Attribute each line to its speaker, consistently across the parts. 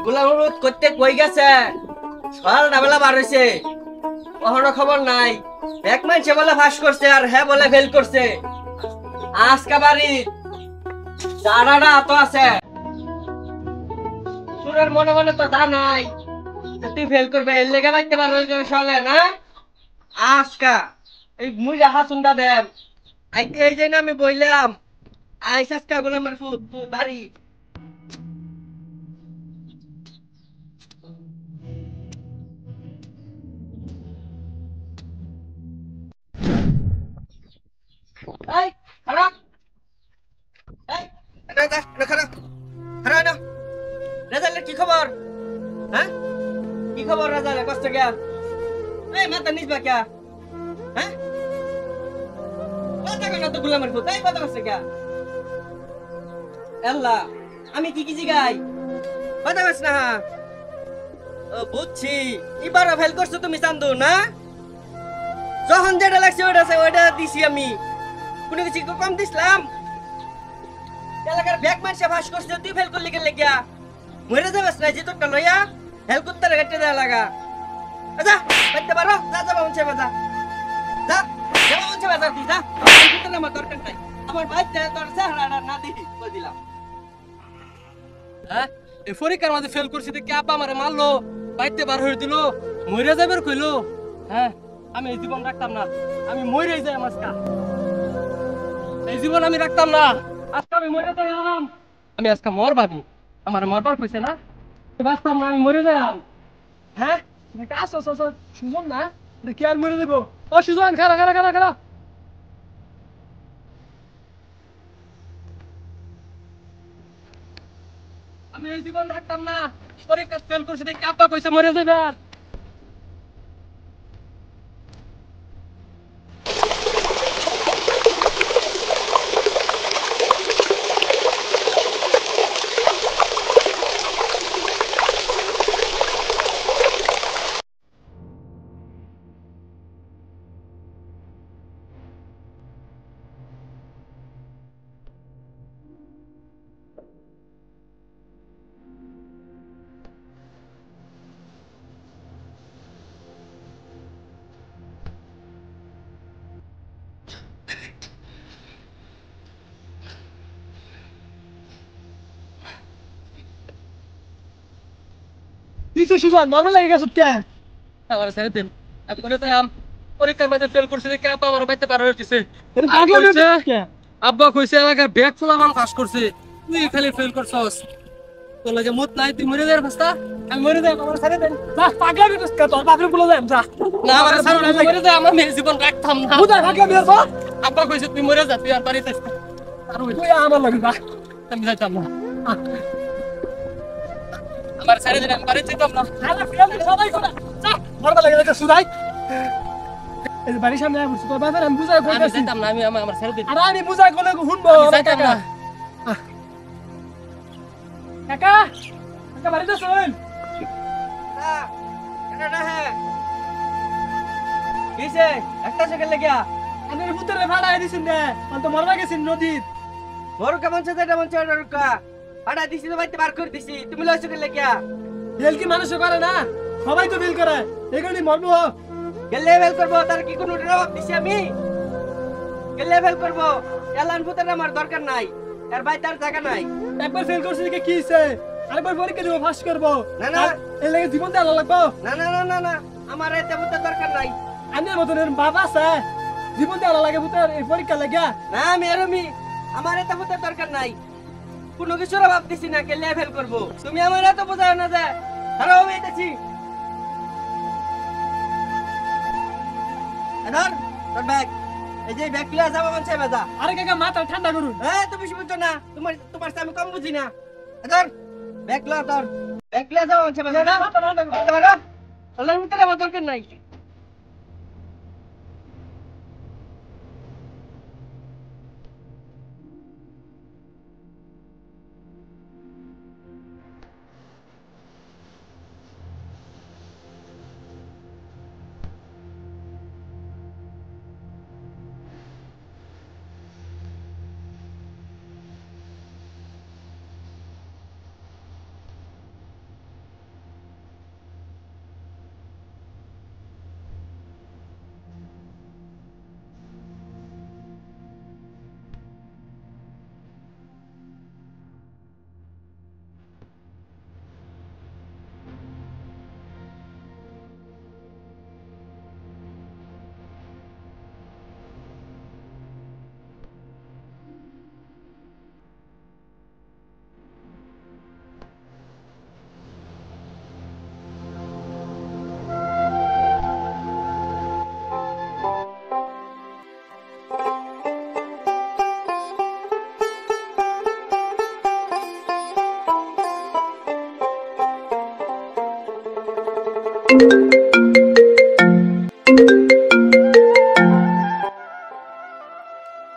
Speaker 1: গোলাম রোদ করতে কই গেছে? সকালটা বেলা বার হইছে, কখনো খবর নাই। এক মাইনসে বলে ফাঁস করছে আর হ্যাঁ বলে ফেল করছে। আজকা বাড়ি দাঁড়াটা তো আছে, সুরের মনে মনে তো দা নাই। তুই ফেল করবে এর লেগে রাখতে পারবে সলে না। আজকা এই মুজা হাসুনটা দেন, এই যে না আমি বললাম আইস আজকা গোলামের ফুট বাড়ি। এই খারাপ, এই খারাপ খারাপ না। রেজাল্টের কি খবর? হ্যাঁ, কি খবর রেজাল্টের? কষ্ট গিয়া এই মাথা নিস বা কে? হ্যাঁ, কথা কেন তো গোলামের ফুট, এই কথা কষ্ট গিয়া? আল্লাহ, আমি কি কি জিগাই কথা কস না? ও বুঝছি, এবারও ফেল করছো তুমি চান্দু না? যখন যেটা লাগছে ওইটা দিছি আমি, কোনো কিছু কম দিছিলাম? এলাকার ব্যাগ মানসে ফাঁস করছে, তুই ফেল করলি গেলে গিয়া মরে যাবেস না? যে তোরটা লইয়া হেল করতে কেটে দেওয়া লাগা। যা করতে পারো, যা যাবা মনসে বাজা, যা যাবা মনসে বাজা, তুই যা। আমার দরকার নাই, আমার বাড়িতে তোর চেহারাটা না দিই বলে দিলাম।
Speaker 2: হ্যাঁ, এই পরীক্ষার মাঝে ফেল করছি দেখে আব্বা আমারে মারলো, বাইতে বার হয়ে দিল, মরে যাবে কইলো। হ্যাঁ, আমি এই জীবন রাখতাম না, আমি মরে যাই আজকা। এই জীবন আমি রাখতাম না, আজকে আমি মরে যাইলাম। আমি আজকে মর ভাবি, আমার মরবার কইছে না, বাঁচতাম না, আমি মরে যাইলাম। হ্যাঁ, আসো আসো আসো, সুজন না দেখি আর মরে যাবো। ও সুজন, খারা খারা খারা খারা, আমি এই জীবন রাখতাম না, পরীক্ষা ফেল করছি দেখে আব্বা কইছে মরে যাবে। আর তুই তো সুজন মনে লাগে গেছ কে? আমার ছেড়ে দিন, আমি করে তাই পরীক্ষার মাঝে ফেল করছি দেখে আব্বা আমার বাইতে পার হইতেছে। আব্বা কইছে এলাকার ব্যাগ ফুলামান পাস করছে, তুই খালি ফেল করছস, তোর লাগে মুত নাই, তুই মরে যাওয়ার রাস্তা। আমি মরে যাই, আমার ছেড়ে দেন। যা পাগলা বিটস কা, তোর বাপরে বলে যাই যা। না আমার ছেড়ে দেন, মরে যাই, আমার মেয়ে জীবন রাখতাম না। বুঝা পাগলা বিয়ার বা আব্বা কইছে তুই মরে যা, তুই আর বাড়িতে আস। আর তুই আমার লাগে যা, আমি যাইতাম না। আমার ছেড়ে দেন, আমি বাড়িতে যেতাম না। আলা ফেল সবাই করে যা, মরবা লাগে এটা সুদাই। এই বাড়ির সামনে আমি তোর বাপের আমি বুঝাই কইতাছি। আমি যাইতাম না, আমি আমার ছেড়ে দিন। আরে আমি বুঝাই কোনে শুনবো। আমি যাইতাম না। কাকা, কাকা বাড়িতে শুন।
Speaker 1: কিসে একটা সেকেন্ড লেগিয়া
Speaker 2: আমি ভূতের ভাড়ায় দিছিন না, আমি তো মরবা গেছি নদীত।
Speaker 1: বড় কেমন ছে এটা মন ছে রুকা আড়া দিছি তো বাইতে বার করে দিছি, তুমি লইছো কে লেগিয়া?
Speaker 2: ফেল কি মানুষ করে না, সবাই তো ফেল করে, এই কারণে মরবো।
Speaker 1: গেলে ফেল করবো, তার কি কোনো জবাব দিছি আমি? গেলে ফেল করবো, এলান ভূতের আমার দরকার নাই, এর ভাই তার জায়গা নাই।
Speaker 2: একবার ফেল করছি দেখে কি হইছে, আরেকবার পরীক্ষা দিব পাস করবো।
Speaker 1: না না,
Speaker 2: এই লাগে জীবন দেওয়া লাগবো।
Speaker 1: না না না না না, আমার এতে ভূতের দরকার নাই।
Speaker 2: আনের মতন এর বাবা আছে, জীবন দেওয়া লাগে ভূতের এই পরীক্ষা লাগিয়া।
Speaker 1: না আমি এরমি, আমার এতে ভূতের দরকার নাই, কোনো কিছুর অভাব দিছি না, গেলে ফেল করবো। তুমি আমার এত বোঝাও না যে ধরো আমি এতেছি। ধর তোর ব্যাগ, এই যে ব্যাগ লিয়ে যাবো মন চাই বাজা।
Speaker 2: আরে কাকা মাথা ঠান্ডা করুন।
Speaker 1: তুমি বেশি বুঝছো না, তোমার তোমার চেয়ে আমি কম বুঝি না। ধর ব্যাগ ল, তোর ব্যাগ লিয়ে যাবো মন চাই বাজা। আল্লাহর ভিতরে আমার দরকার নাই।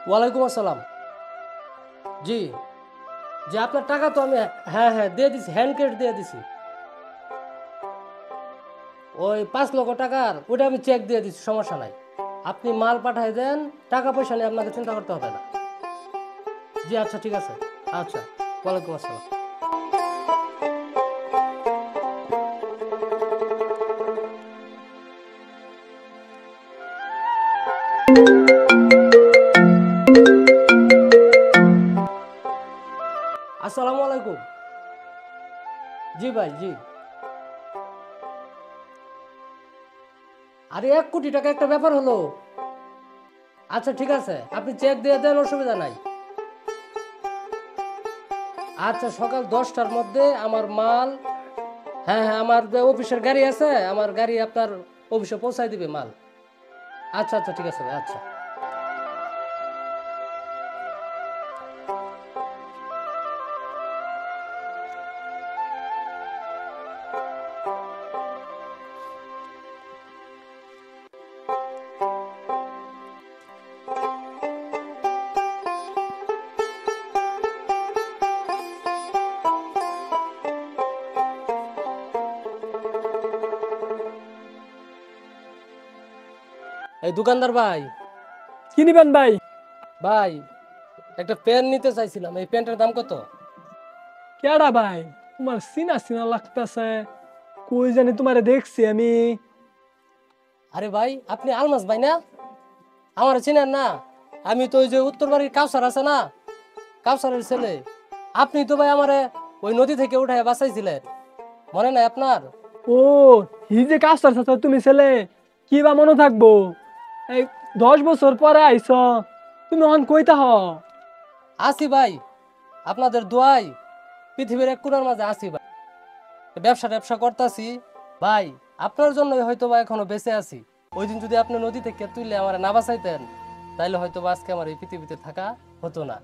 Speaker 2: ওয়ালাইকুম আসসালাম। জি জি, আপনার টাকা তো আমি হ্যাঁ হ্যাঁ দিয়ে দিছি, হ্যান্ড ক্যাশ দিয়ে দিছি। ওই 5 লক্ষ টাকার ওটা আমি চেক দিয়ে দিচ্ছি, সমস্যা নাই। আপনি মাল পাঠাই দেন, টাকা পয়সা নিয়ে আপনাকে চিন্তা করতে হবে না। জি আচ্ছা ঠিক আছে। আচ্ছা, ওয়ালাইকুম আসসালাম। আসসালামু আলাইকুম। জি ভাই জি। আরে 1 কোটি টাকা একটা ব্যাপার হলো। আচ্ছা ঠিক আছে, আপনি চেক দিয়ে দেন, অসুবিধা নাই। আচ্ছা, সকাল 10টার মধ্যে আমার মাল, হ্যাঁ হ্যাঁ, আমার যে অফিসের গাড়ি আছে, আমার গাড়ি আপনার অফিসে পৌঁছায় দিবে মাল। আচ্ছা আচ্ছা ঠিক আছে ভাই, আচ্ছা। এই দোকানদার ভাই,
Speaker 3: কি নিবেন ভাই?
Speaker 2: ভাই একটা প্যান্ট নিতে চাইছিলাম, এই প্যান্টের দাম কত?
Speaker 3: কেডা ভাই? তোমার চিনা চিনা লাগতেছে, কই জানি তোমারে দেখছি আমি।
Speaker 2: আরে ভাই, আপনি আলমাস ভাই না? আমার চিনেন না? আমি তো ওই যে উত্তর বাড়ির কাউসার আছে না, কাউসারের ছেলে। আপনি তো ভাই আমারে ওই নদী থেকে উঠায় বাঁচাইছিলেন, মনে নাই আপনার?
Speaker 3: ও, হি যে কাজটার সাথে তুমি ছেলে, কি বা মনে থাকবো? এই 10 বছর পরে আইছ, তুমি অন কইতা হ।
Speaker 2: আসি ভাই, আপনাদের দোয়াই পৃথিবীর এক কোণার মাঝে আসি ভাই। ব্যবসা করতেছি ভাই, আপনার জন্য হয়তো বা এখনো বেঁচে আছি। ওই দিন যদি আপনি নদী থেকে তুললে আমার না বাঁচাইতেন, তাইলে হয়তো বা আজকে আমার এই পৃথিবীতে থাকা হতো না।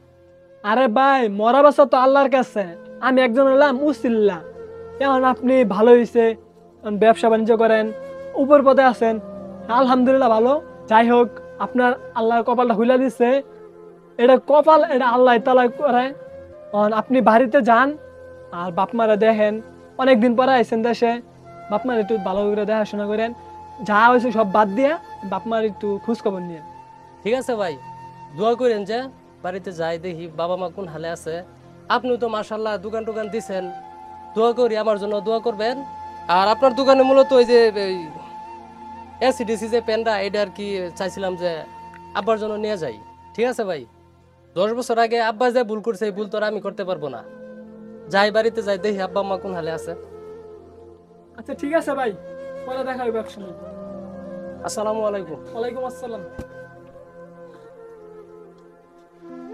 Speaker 3: আরে ভাই, মরা বাসা তো আল্লাহর কাছে, আমি একজন হলাম উসিল্লা। এখন আপনি ভালো হয়েছে, ব্যবসা বাণিজ্য করেন, উপর পদে আছেন, আলহামদুলিল্লাহ ভালো। যাই হোক, আপনার আল্লাহর কপালটা হুইলা দিচ্ছে, এটা কপাল, এটা আল্লাহ তাআলা করে। আপনি বাড়িতে যান আর বাপ মারা দেখেন, অনেকদিন পরে আইছেন দেশে, বাপ মার একটু ভালো করে দেখাশোনা করেন, যা হয়েছে সব বাদ দিয়া বাপ মার একটু খোঁজ খবর নিয়ে।
Speaker 2: ঠিক আছে ভাই, দোয়া করেন যে বাড়িতে যাই দেখি বাবা মা কোন হালে আছে। আপনি তো মাশাআল্লাহ দোকান টোকান দিছেন, দোয়া করি আমার জন্য দোয়া করবেন। আর আপনার দোকানে মূলত ওই যে এসিডিসি যে পেনটা, এটা আর কি চাইছিলাম যে আব্বার জন্য নিয়ে যাই। ঠিক আছে ভাই, 10 বছর আগে আব্বা যে ভুল করছে, এই ভুল তো আর আমি করতে পারবো না। যাই বাড়িতে যাই দেখি আব্বা মা কোন হালে আছে।
Speaker 3: আচ্ছা ঠিক আছে ভাই, পরে দেখা হবে একসময়।
Speaker 2: আসসালামু আলাইকুম।
Speaker 3: ওয়ালাইকুম আসসালাম।